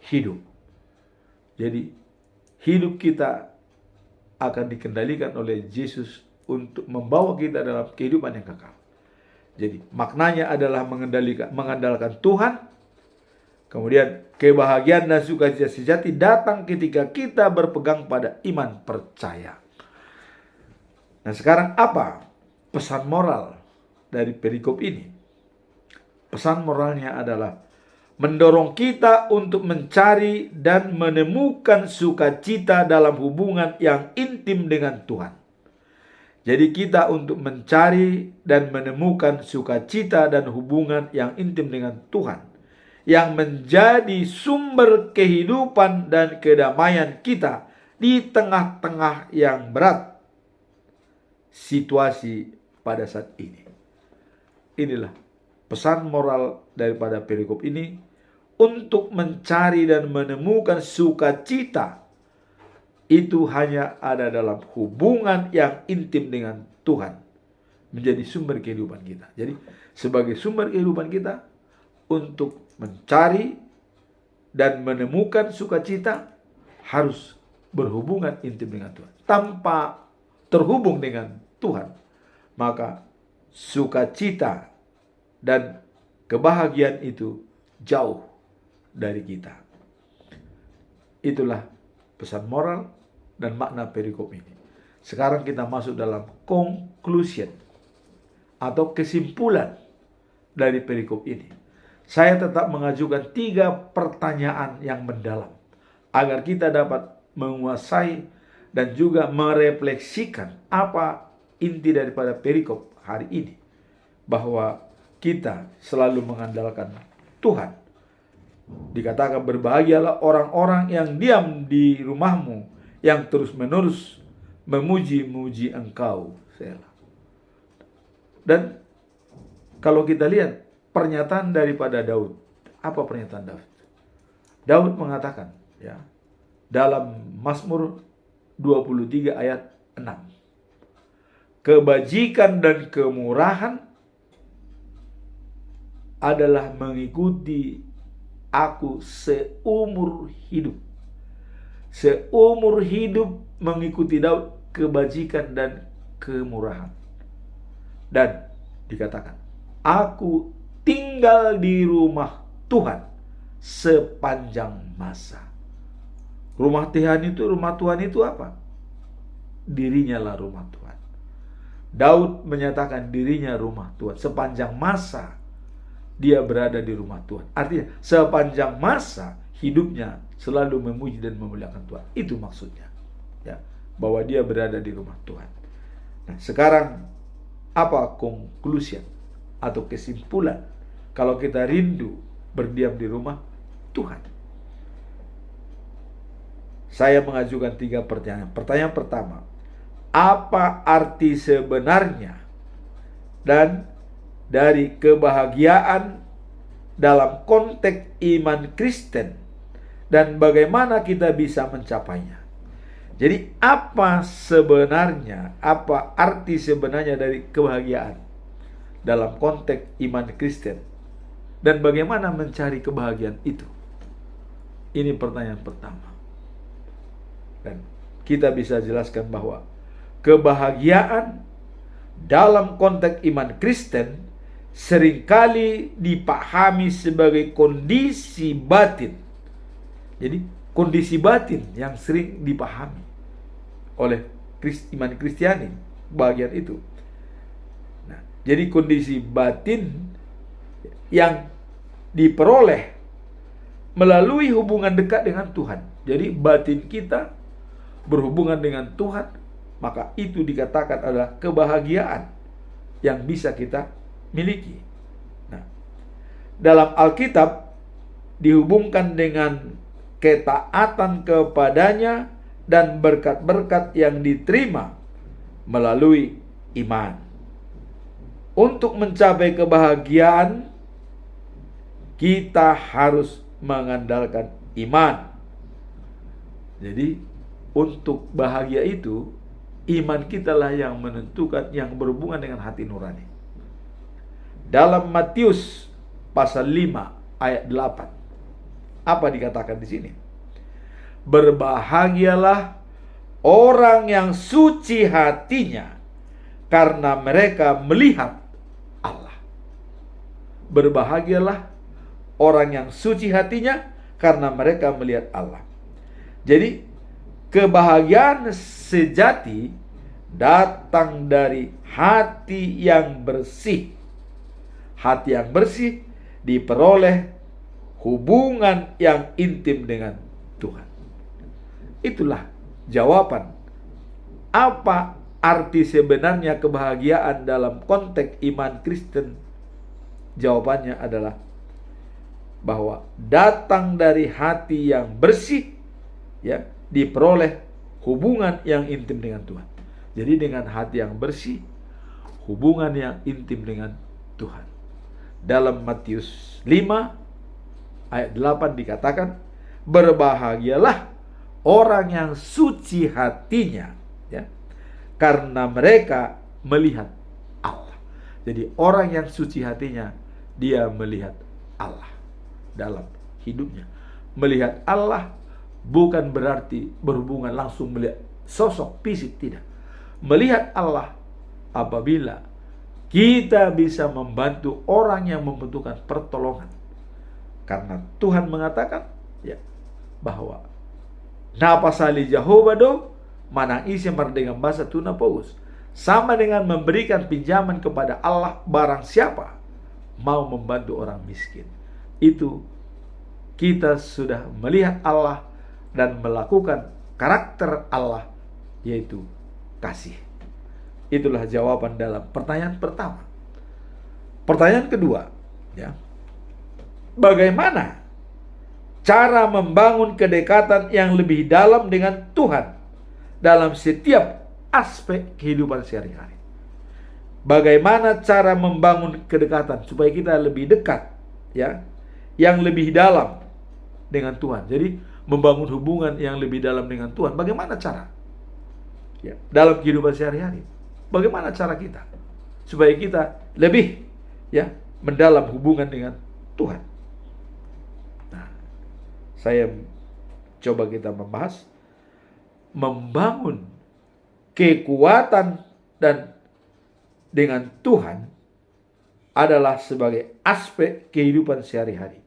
hidup. Jadi hidup kita akan dikendalikan oleh Yesus untuk membawa kita dalam kehidupan yang kekal. Jadi maknanya adalah mengandalkan Tuhan. Kemudian kebahagiaan dan sukacita sejati datang ketika kita berpegang pada iman percaya. Nah, sekarang apa pesan moral dari perikop ini? Pesan moralnya adalah mendorong kita untuk mencari dan menemukan sukacita dalam hubungan yang intim dengan Tuhan. Jadi kita untuk mencari dan menemukan sukacita dan hubungan yang intim dengan Tuhan, yang menjadi sumber kehidupan dan kedamaian kita di tengah-tengah yang berat situasi pada saat ini. Inilah pesan moral daripada perikop ini, untuk mencari dan menemukan sukacita itu hanya ada dalam hubungan yang intim dengan Tuhan, menjadi sumber kehidupan kita. Jadi sebagai sumber kehidupan kita, untuk mencari dan menemukan sukacita harus berhubungan intim dengan Tuhan. Tanpa terhubung dengan Tuhan, maka sukacita dan kebahagiaan itu jauh dari kita. Itulah pesan moral dan makna perikop ini. Sekarang kita masuk dalam conclusion atau kesimpulan dari perikop ini. Saya tetap mengajukan 3 pertanyaan yang mendalam agar kita dapat menguasai dan juga merefleksikan apa inti daripada perikop hari ini, bahwa kita selalu mengandalkan Tuhan. Dikatakan berbahagialah orang-orang yang diam di rumahmu, yang terus-menerus memuji-muji engkau. Dan kalau kita lihat pernyataan daripada Daud, apa pernyataan Daud? Daud mengatakan, ya, dalam Mazmur 23 ayat 6, kebajikan dan kemurahan adalah mengikuti aku seumur hidup. Seumur hidup mengikuti Daud kebajikan dan kemurahan. Dan dikatakan, aku tinggal di rumah Tuhan sepanjang masa. Rumah Tuhan itu apa? Dirinya lah rumah Tuhan. Daud menyatakan dirinya rumah Tuhan. Sepanjang masa dia berada di rumah Tuhan. Artinya sepanjang masa hidupnya selalu memuji dan memuliakan Tuhan. Itu maksudnya, ya, bahwa dia berada di rumah Tuhan. Nah, sekarang apa konklusi atau kesimpulan kalau kita rindu berdiam di rumah Tuhan? Saya mengajukan 3 pertanyaan. Pertanyaan pertama, apa arti sebenarnya dan dari kebahagiaan dalam konteks iman Kristen, dan bagaimana kita bisa mencapainya? Jadi apa arti sebenarnya dari kebahagiaan dalam konteks iman Kristen, dan bagaimana mencari kebahagiaan itu? Ini pertanyaan pertama. Dan kita bisa jelaskan bahwa kebahagiaan dalam konteks iman Kristen seringkali dipahami sebagai kondisi batin. Jadi kondisi batin yang sering dipahami oleh iman Kristiani, bagian itu. Nah, jadi kondisi batin yang diperoleh melalui hubungan dekat dengan Tuhan. Jadi batin kita berhubungan dengan Tuhan, maka itu dikatakan adalah kebahagiaan yang bisa kita miliki. Nah, dalam Alkitab dihubungkan dengan ketaatan kepadanya dan berkat-berkat yang diterima melalui iman. Untuk mencapai kebahagiaan, kita harus mengandalkan iman. Jadi untuk bahagia itu, iman kita lah yang menentukan, yang berhubungan dengan hati nurani. Dalam Matius pasal 5 ayat 8, apa dikatakan di sini? Berbahagialah orang yang suci hatinya, karena mereka melihat Allah. Berbahagialah orang yang suci hatinya, karena mereka melihat Allah. Jadi kebahagiaan sejati datang dari hati yang bersih. Hati yang bersih diperoleh hubungan yang intim dengan Tuhan. Itulah jawaban. Apa arti sebenarnya kebahagiaan dalam konteks iman Kristen? Jawabannya adalah bahwa datang dari hati yang bersih, ya, diperoleh hubungan yang intim dengan Tuhan. Jadi dengan hati yang bersih, hubungan yang intim dengan Tuhan. Dalam Matius 5 ayat 8 dikatakan, berbahagialah orang yang suci hatinya, ya, karena mereka melihat Allah. Jadi orang yang suci hatinya, dia melihat Allah dalam hidupnya. Melihat Allah bukan berarti berhubungan langsung melihat sosok fisik, tidak. Melihat Allah apabila kita bisa membantu orang yang membutuhkan pertolongan. Karena Tuhan mengatakan, ya, bahwa napasali Jehovah do manang isi mardengan basa tuna paus, sama dengan memberikan pinjaman kepada Allah barang siapa mau membantu orang miskin. Itu kita sudah melihat Allah dan melakukan karakter Allah yaitu kasih. Itulah jawaban dalam pertanyaan pertama. Pertanyaan kedua, ya. Bagaimana cara membangun kedekatan yang lebih dalam dengan Tuhan dalam setiap aspek kehidupan sehari-hari? Bagaimana cara membangun kedekatan supaya kita lebih dekat, ya, yang lebih dalam dengan Tuhan. Jadi membangun hubungan yang lebih dalam dengan Tuhan. Bagaimana cara? Ya, dalam kehidupan sehari-hari. Bagaimana cara kita supaya kita lebih, ya, mendalam hubungan dengan Tuhan? Nah, saya coba kita membahas membangun kekuatan dan dengan Tuhan adalah sebagai aspek kehidupan sehari-hari.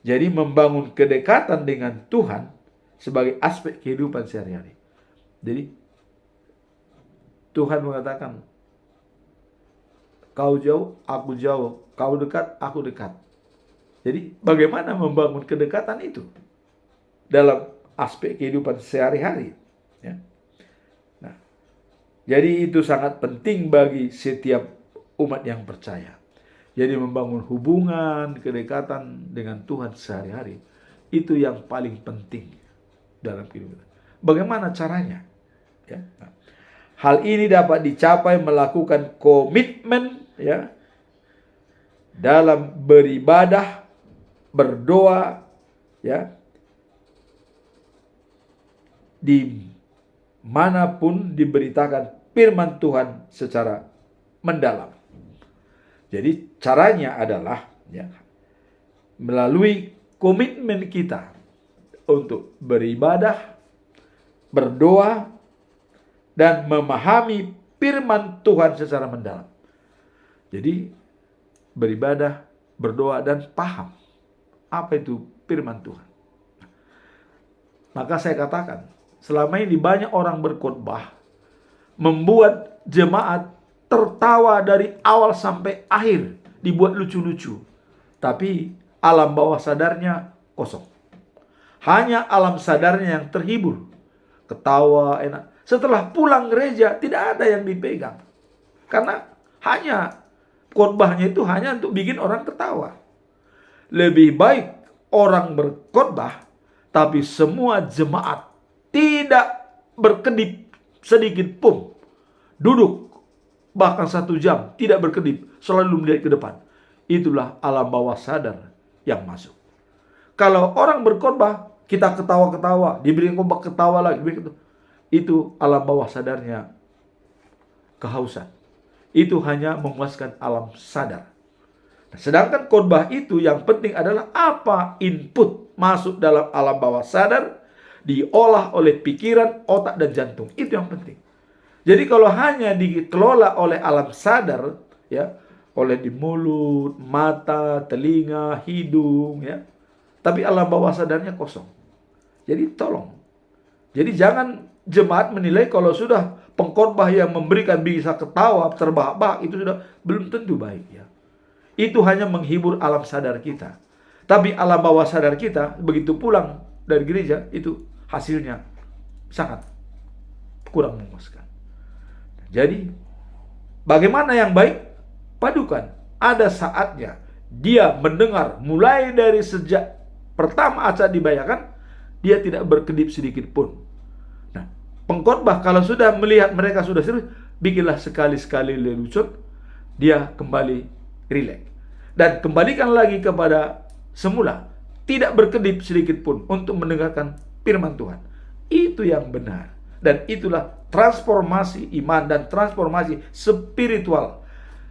Jadi membangun kedekatan dengan Tuhan sebagai aspek kehidupan sehari-hari. Jadi Tuhan mengatakan, kau jauh, aku jauh, kau dekat, aku dekat. Jadi bagaimana membangun kedekatan itu dalam aspek kehidupan sehari-hari, ya? Nah, jadi itu sangat penting bagi setiap umat yang percaya. Jadi membangun hubungan, kedekatan dengan Tuhan sehari-hari, itu yang paling penting dalam kehidupan. Bagaimana caranya? Ya. Nah, hal ini dapat dicapai melakukan komitmen, ya, dalam beribadah, berdoa, ya, di manapun diberitakan firman Tuhan secara mendalam. Jadi caranya adalah, ya, melalui komitmen kita untuk beribadah, berdoa, dan memahami firman Tuhan secara mendalam. Jadi beribadah, berdoa, dan paham apa itu firman Tuhan. Maka saya katakan, selama ini banyak orang berkhotbah membuat jemaat tertawa dari awal sampai akhir, dibuat lucu-lucu. Tapi alam bawah sadarnya kosong. Hanya alam sadarnya yang terhibur. Ketawa, enak. Setelah pulang gereja, tidak ada yang dipegang. Karena hanya khotbahnya itu hanya untuk bikin orang tertawa. Lebih baik orang berkhotbah, tapi semua jemaat tidak berkedip sedikit pun. Duduk bahkan 1 jam tidak berkedip, selalu melihat ke depan. Itulah alam bawah sadar yang masuk. Kalau orang berkhotbah, kita ketawa-ketawa, diberi khotbah ketawa lagi, itu alam bawah sadarnya kehausan. Itu hanya memuaskan alam sadar. Nah, sedangkan khotbah itu yang penting adalah apa input masuk dalam alam bawah sadar, diolah oleh pikiran, otak, dan jantung. Itu yang penting. Jadi kalau hanya dikelola oleh alam sadar, ya, oleh di mulut, mata, telinga, hidung, ya, tapi alam bawah sadarnya kosong. Jadi tolong. Jadi jangan jemaat menilai kalau sudah pengkhotbah yang memberikan bisa ketawa, terbahak-bahak, itu sudah belum tentu baik, ya. Itu hanya menghibur alam sadar kita. Tapi alam bawah sadar kita begitu pulang dari gereja itu hasilnya sangat kurang memuaskan. Jadi bagaimana yang baik? Padukan. Ada saatnya dia mendengar mulai dari sejak pertama acara dibayakan, dia tidak berkedip sedikit pun. Nah, pengkhotbah kalau sudah melihat mereka sudah serius, bikinlah sekali-sekali lelucon, dia kembali rileks. Dan kembalikan lagi kepada semula, tidak berkedip sedikit pun untuk mendengarkan firman Tuhan. Itu yang benar. Dan itulah transformasi iman dan transformasi spiritual.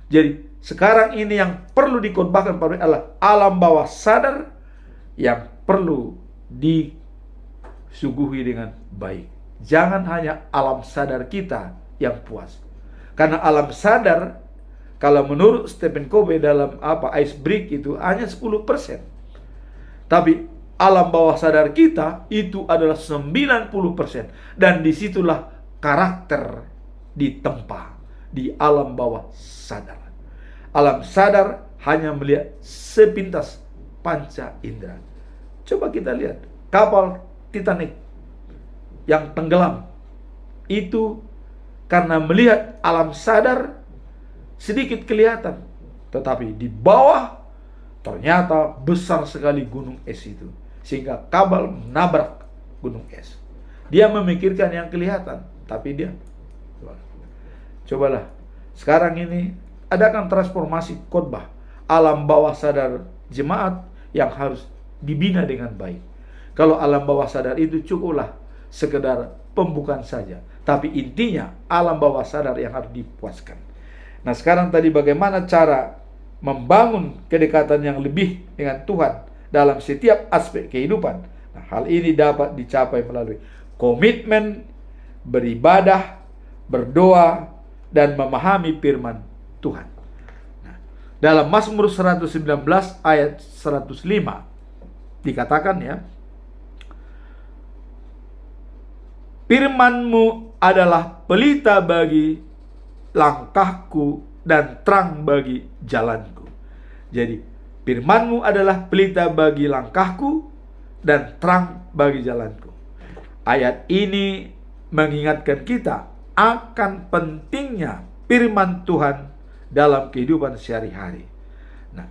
Jadi sekarang ini yang perlu dikhotbahkan adalah alam bawah sadar yang perlu disuguhi dengan baik. Jangan hanya alam sadar kita yang puas. Karena alam sadar, kalau menurut Stephen Covey dalam Ice Break itu hanya 10%. Tapi alam bawah sadar kita itu adalah 90%. Dan disitulah karakter ditempa di alam bawah sadar. Alam sadar hanya melihat sepintas panca indera. Coba kita lihat kapal Titanic yang tenggelam itu karena melihat alam sadar sedikit kelihatan, tetapi di bawah ternyata besar sekali gunung es itu, sehingga kapal menabrak gunung es. Dia memikirkan yang kelihatan, tapi dia cobalah sekarang ini adakan transformasi khotbah alam bawah sadar jemaat yang harus dibina dengan baik. Kalau alam bawah sadar itu cukuplah sekedar pembukaan saja, tapi intinya alam bawah sadar yang harus dipuaskan. Nah, sekarang tadi bagaimana cara membangun kedekatan yang lebih dengan Tuhan dalam setiap aspek kehidupan. Nah, hal ini dapat dicapai melalui komitmen beribadah, berdoa, dan memahami firman Tuhan. Nah, dalam Mazmur 119 ayat 105 dikatakan ya, firman-Mu adalah pelita bagi langkahku dan terang bagi jalanku. Jadi firman-Mu adalah pelita bagi langkahku dan terang bagi jalanku. Ayat ini mengingatkan kita akan pentingnya firman Tuhan dalam kehidupan sehari-hari. Nah,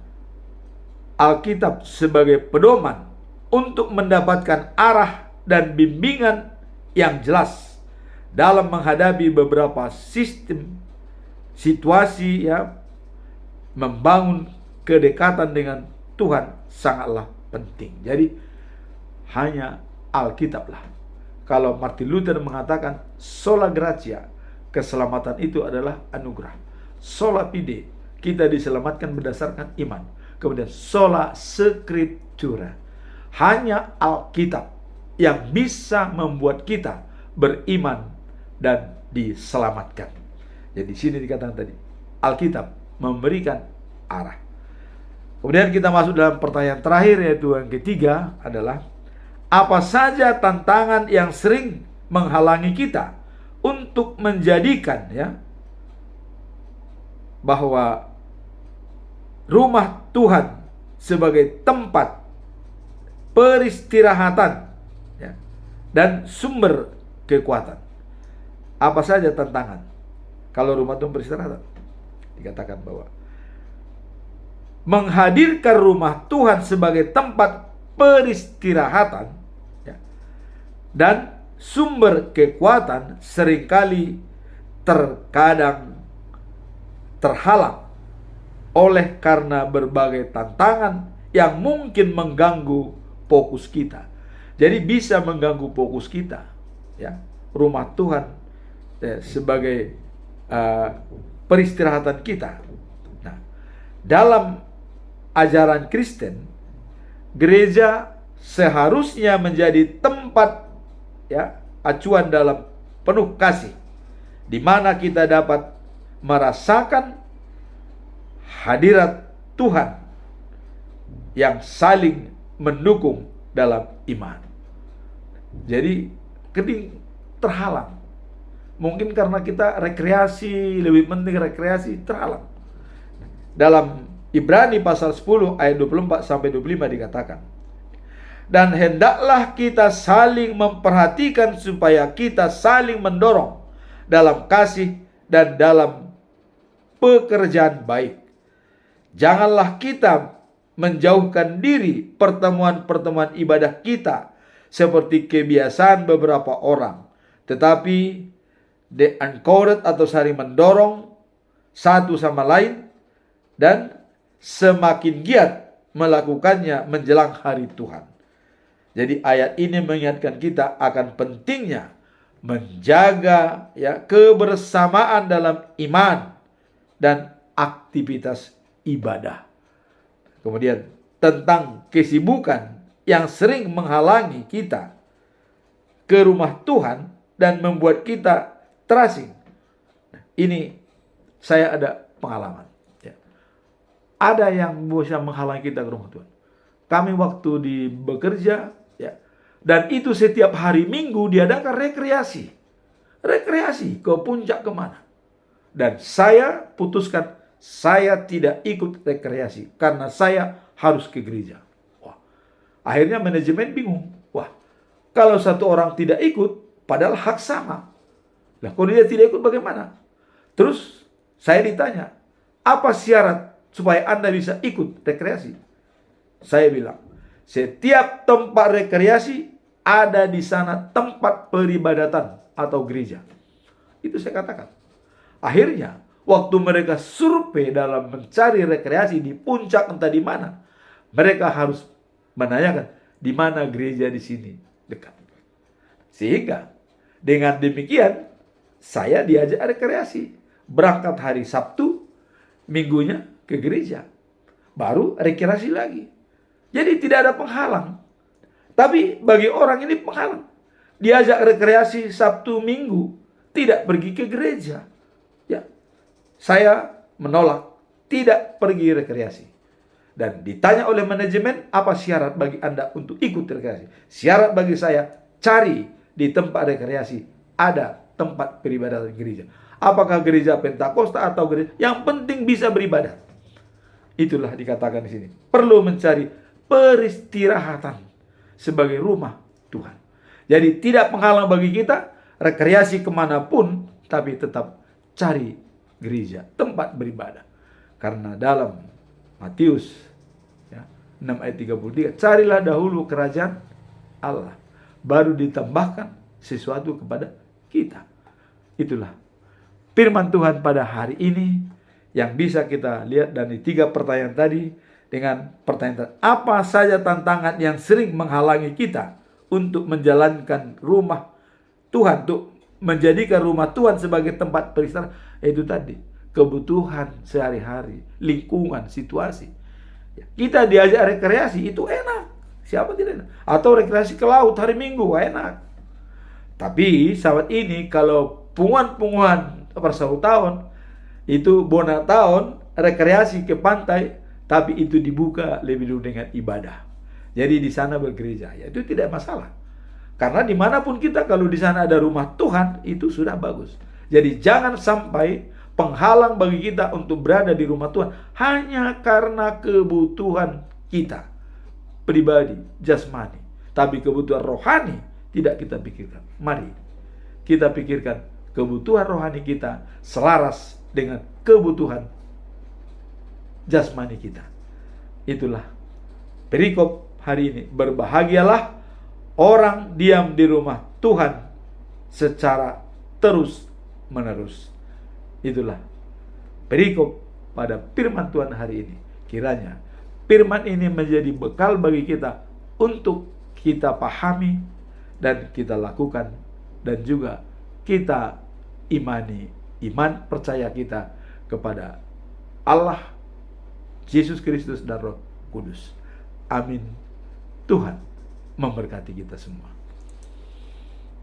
Alkitab sebagai pedoman untuk mendapatkan arah dan bimbingan yang jelas dalam menghadapi beberapa sistem situasi ya, membangun kedekatan dengan Tuhan sangatlah penting. Jadi hanya Alkitablah. Kalau Martin Luther mengatakan sola gratia, keselamatan itu adalah anugerah. Sola fide, kita diselamatkan berdasarkan iman. Kemudian sola scriptura, hanya Alkitab yang bisa membuat kita beriman dan diselamatkan. Jadi di sini dikatakan tadi, Alkitab memberikan arah. Kemudian kita masuk dalam pertanyaan terakhir, yaitu yang ketiga adalah, apa saja tantangan yang sering menghalangi kita untuk menjadikan ya bahwa rumah Tuhan sebagai tempat peristirahatan ya, dan sumber kekuatan. Apa saja tantangan kalau rumah Tuhan peristirahatan? Dikatakan bahwa menghadirkan rumah Tuhan sebagai tempat peristirahatan ya, dan sumber kekuatan seringkali terkadang terhalang oleh karena berbagai tantangan yang mungkin mengganggu fokus kita. Jadi bisa mengganggu fokus kita ya, rumah Tuhan ya, sebagai peristirahatan kita. Nah, dalam ajaran Kristen, gereja seharusnya menjadi tempat ya acuan dalam penuh kasih, di mana kita dapat merasakan hadirat Tuhan yang saling mendukung dalam iman. Jadi kening terhalang, mungkin karena kita rekreasi, lebih penting rekreasi, terhalang. Dalam Ibrani pasal 10 ayat 24 sampai 25 dikatakan, dan hendaklah kita saling memperhatikan supaya kita saling mendorong dalam kasih dan dalam pekerjaan baik. Janganlah kita menjauhkan diri pertemuan-pertemuan ibadah kita seperti kebiasaan beberapa orang, tetapi encourage atau saling mendorong satu sama lain, dan semakin giat melakukannya menjelang hari Tuhan. Jadi ayat ini mengingatkan kita akan pentingnya menjaga ya kebersamaan dalam iman dan aktivitas ibadah. Kemudian tentang kesibukan yang sering menghalangi kita ke rumah Tuhan dan membuat kita terasing. Ini saya ada pengalaman. Ada yang bisa menghalangi kita ke rumah Tuhan. Kami waktu di bekerja ya, dan itu setiap hari Minggu diadakan rekreasi ke puncak kemana. Dan saya putuskan saya tidak ikut rekreasi karena saya harus ke gereja. Wah, akhirnya manajemen bingung. Wah, kalau satu orang tidak ikut, padahal hak sama. Nah, kalau dia tidak ikut bagaimana? Terus saya ditanya, apa syarat supaya Anda bisa ikut rekreasi? Saya bilang, setiap tempat rekreasi ada di sana tempat peribadatan atau gereja. Itu saya katakan. Akhirnya, waktu mereka survei dalam mencari rekreasi di puncak entah di mana, mereka harus menanyakan di mana gereja di sini dekat. Sehingga dengan demikian saya diajak rekreasi. Berangkat hari Sabtu, minggunya ke gereja. Baru rekreasi lagi. Jadi tidak ada penghalang. Tapi bagi orang ini penghalang. Diajak rekreasi Sabtu Minggu, tidak pergi ke gereja. Ya, saya menolak, tidak pergi rekreasi. Dan ditanya oleh manajemen, apa syarat bagi Anda untuk ikut rekreasi? Syarat bagi saya, cari di tempat rekreasi ada tempat peribadatan gereja. Apakah gereja Pentakosta atau gereja, yang penting bisa beribadah. Itulah dikatakan di sini. Perlu mencari peristirahatan sebagai rumah Tuhan. Jadi tidak penghalang bagi kita rekreasi kemanapun, tapi tetap cari gereja, tempat beribadah. Karena dalam Matius 6 ayat 33, carilah dahulu kerajaan Allah, baru ditambahkan sesuatu kepada kita. Itulah firman Tuhan pada hari ini yang bisa kita lihat dari 3 pertanyaan tadi. Dengan pertanyaan, apa saja tantangan yang sering menghalangi kita untuk menjalankan rumah Tuhan, untuk menjadikan rumah Tuhan sebagai tempat peristirahatan? Itu tadi, kebutuhan sehari-hari, lingkungan, situasi. Kita diajak rekreasi, itu enak. Siapa tidak enak? Atau rekreasi ke laut hari Minggu, enak. Tapi saat ini kalau punguan-punguan per tahun, itu bona tahun rekreasi ke pantai, tapi itu dibuka lebih dulu dengan ibadah. Jadi di sana bergereja, ya itu tidak masalah. Karena dimanapun kita, kalau di sana ada rumah Tuhan, itu sudah bagus. Jadi jangan sampai penghalang bagi kita untuk berada di rumah Tuhan hanya karena kebutuhan kita pribadi, jasmani. Tapi kebutuhan rohani tidak kita pikirkan. Mari kita pikirkan kebutuhan rohani kita selaras dengan kebutuhan jasmani kita. Itulah perikop hari ini. Berbahagialah orang diam di rumah Tuhan secara terus menerus. Itulah perikop pada firman Tuhan hari ini. Kiranya firman ini menjadi bekal bagi kita untuk kita pahami dan kita lakukan, dan juga kita imani, iman percaya kita kepada Allah, Yesus Kristus dan Roh Kudus. Amin. Tuhan memberkati kita semua.